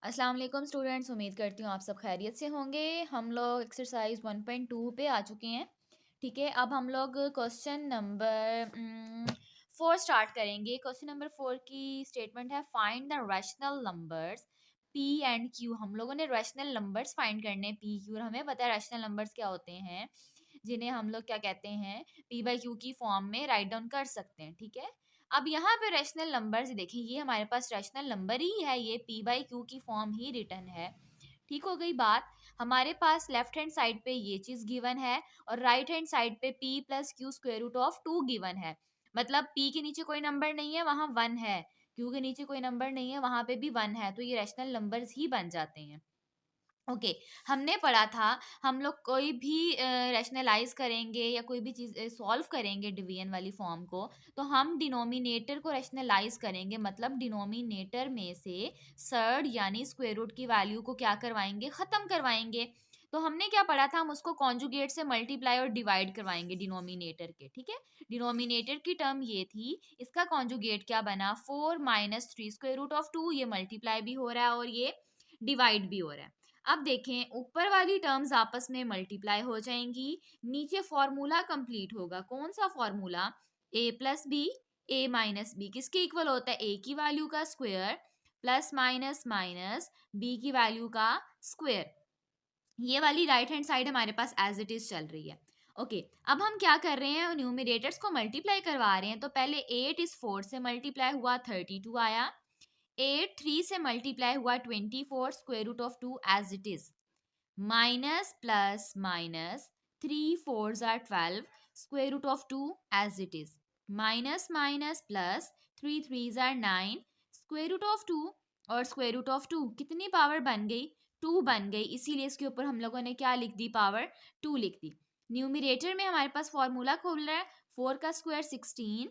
अस्सलाम वालेकुम स्टूडेंट्स, उम्मीद करती हूँ आप सब खैरियत से होंगे। हम लोग एक्सरसाइज 1.2 पे आ चुके हैं। ठीक है, अब हम लोग क्वेश्चन नंबर 4 स्टार्ट करेंगे। क्वेश्चन नंबर 4 की स्टेटमेंट है find the rational numbers P and Q. हम लोगों ने रैशनल नंबर्स फाइंड करने हैं, पी क्यू। और हमें पता है रैशनल नंबर्स क्या होते हैं, जिन्हें हम लोग क्या कहते हैं, पी बाई क्यू की फॉर्म में राइट डाउन कर सकते हैं। ठीक है, अब यहाँ पे रैशनल नंबर्स देखिए, ये हमारे पास रैशनल नंबर ही है, ये पी बाई क्यू की फॉर्म ही रिटर्न है। ठीक हो गई बात। हमारे पास लेफ्ट हैंड साइड पे ये चीज गिवन है और राइट हैंड साइड पे p plus Q square root of 2 given है। मतलब p के नीचे कोई नंबर नहीं है, वहां 1 है। q के नीचे कोई नंबर नहीं है, वहां पे भी 1 है, तो ये रैशनल नंबर्स ही बन जाते हैं। ओके, हमने पढ़ा था हम लोग कोई भी रैशनलाइज करेंगे या कोई भी चीज सॉल्व करेंगे डिवीजन वाली फॉर्म को, तो हम डिनोमिनेटर को रैशनलाइज करेंगे। मतलब डिनोमिनेटर में से सर्ड यानी स्क्वायर रूट की वैल्यू को क्या करवाएंगे, खत्म करवाएंगे। तो हमने क्या पढ़ा था, हम उसको कॉन्जुगेट से मल्टीप्लाई और डिवाइड करवाएंगे डिनोमिनेटर के। ठीक है, डिनोमिनेटर की टर्म ये थी, इसका कॉन्जुगेट क्या बना, 4 माइनस 3 स्क्वायर रूट ऑफ 2। ये मल्टीप्लाई भी हो रहा है और ये डिवाइड भी हो रहा है। अब देखें, ऊपर वाली टर्म्स आपस में मल्टीप्लाई हो जाएंगी, नीचे फॉर्मूला कंप्लीट होगा। कौन सा formula, a plus B, A minus B किसके इक्वल होता है, a की वैल्यू का square plus minus minus b की वैल्यू का स्क्वायर। ये वाली राइट हैंड साइड हमारे पास एज इट इज चल रही है। ओके, अब हम क्या कर रहे हैं, न्यूमिनेटर्स को मल्टीप्लाई करवा रहे हैं। तो पहले 8 इस 4 से मल्टीप्लाई हुआ 32 आया, 8 3 से मल्टीप्लाई हुआ 24 square root of 2 as it is, minus plus minus 3 4 are 12 square root of 2 as it is, minus minus plus 3 3 are 9 square root of 2। और स्क्वायर रूट ऑफ 2 कितनी पावर बन गई, 2 बन गई, इसीलिए इसके ऊपर हम लोगों ने क्या लिख दी, पावर 2 लिख दी। न्यूमिनेटर में हमारे पास फॉर्मूला खोल रहा है, 4 का स्क्वायर 16,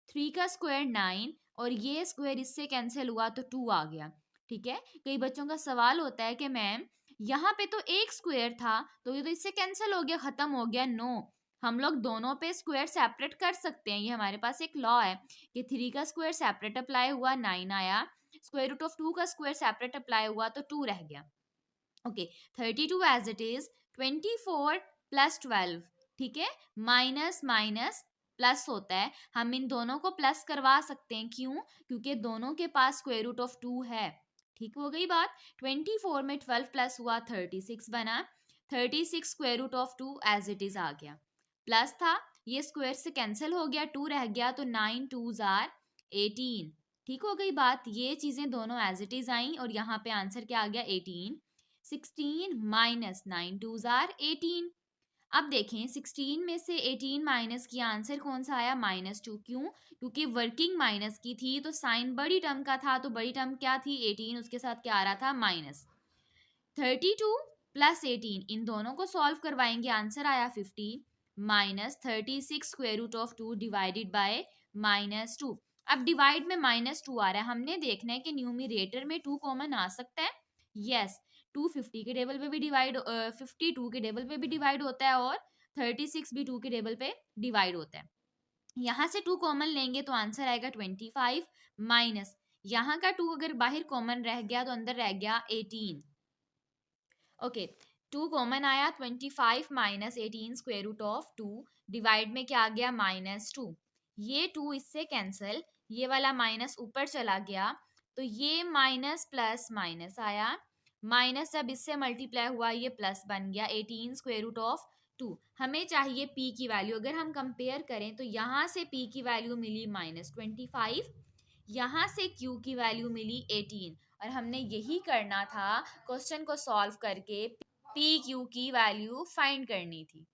3 का स्क्वायर 9 और ये स्क्वायर इससे कैंसिल हुआ तो 2 आ गया। ठीक है, कई बच्चों का सवाल होता है कि मैम यहाँ पे तो एक स्क्वायर था, तो ये तो इससे कैंसिल हो गया, खत्म हो गया। नो, हम लोग दोनों पे स्क्वायर सेपरेट कर सकते हैं। ये हमारे पास एक लॉ है कि 3 का स्क्वायर सेपरेट अप्लाई हुआ 9 आया, स्क्वायर रूट ऑफ 2 का स्क्वायर सेपरेट अप्लाई हुआ तो 2 रह गया। Okay, 32 as it is, 24 plus 12। ठीक है, माइनस माइनस प्लस होता है, हम इन दोनों को प्लस करवा सकते हैं। क्यों, क्योंकि दोनों के पास स्क्वायर रूट ऑफ 2 है। ठीक हो गई बात। 24 में 12 प्लस हुआ 36 बना, 36 square root of 2 as it is आ गया। प्लस था, ये स्क्वायर से कैंसिल हो गया, 2 रह गया, तो 9 2s आर 18। ठीक हो गई बात, ये चीजें दोनों एज इट इज आई और यहाँ पे आंसर क्या आ गया, 18। 16 माइनस 9 2s आर 18। अब देखें, 16 में से 18 माइनस किया, आंसर कौन सा आया, -2। क्यों, क्योंकि वर्किंग माइनस की थी तो साइन बड़ी टर्म का था, तो बड़ी टर्म क्या थी, 18, उसके साथ क्या आ रहा था, माइनस। 32 प्लस 18, इन दोनों को सॉल्व करवाएंगे, आंसर आया 50 minus 36 square root of 2 divided by -2। अब डिवाइड में -2 आ रहा है, हमने देखना है कि न्यूमिरेटर में 2 कॉमन आ सकता है। यस, 2 50 के टेबल पे भी डिवाइड, 52 के टेबल पे भी डिवाइड होता है और 36 भी 2 के टेबल पे डिवाइड होता है। यहाँ से 2 कॉमन लेंगे तो आंसर आएगा 25 माइनस, यहाँ का 2 अगर बाहर कॉमन रह गया तो अंदर रह गया 18। ओके, 2 कॉमन आया, 25 minus 18 square root of 2 divide में क्या आ गया, -2। ये 2 इससे कैंसिल, ये वाला माइनस ऊपर चला गया, तो ये माइनस प्लस माइनस आया, माइनस जब इससे मल्टीप्लाई हुआ ये प्लस बन गया, 18 स्क्वायर रूट ऑफ 2। हमें चाहिए p की वैल्यू, अगर हम कंपेयर करें तो यहाँ से p की वैल्यू मिली -25, यहाँ से q की वैल्यू मिली 18, और हमने यही करना था, क्वेश्चन को सॉल्व करके पी क्यू की वैल्यू फाइंड करनी थी।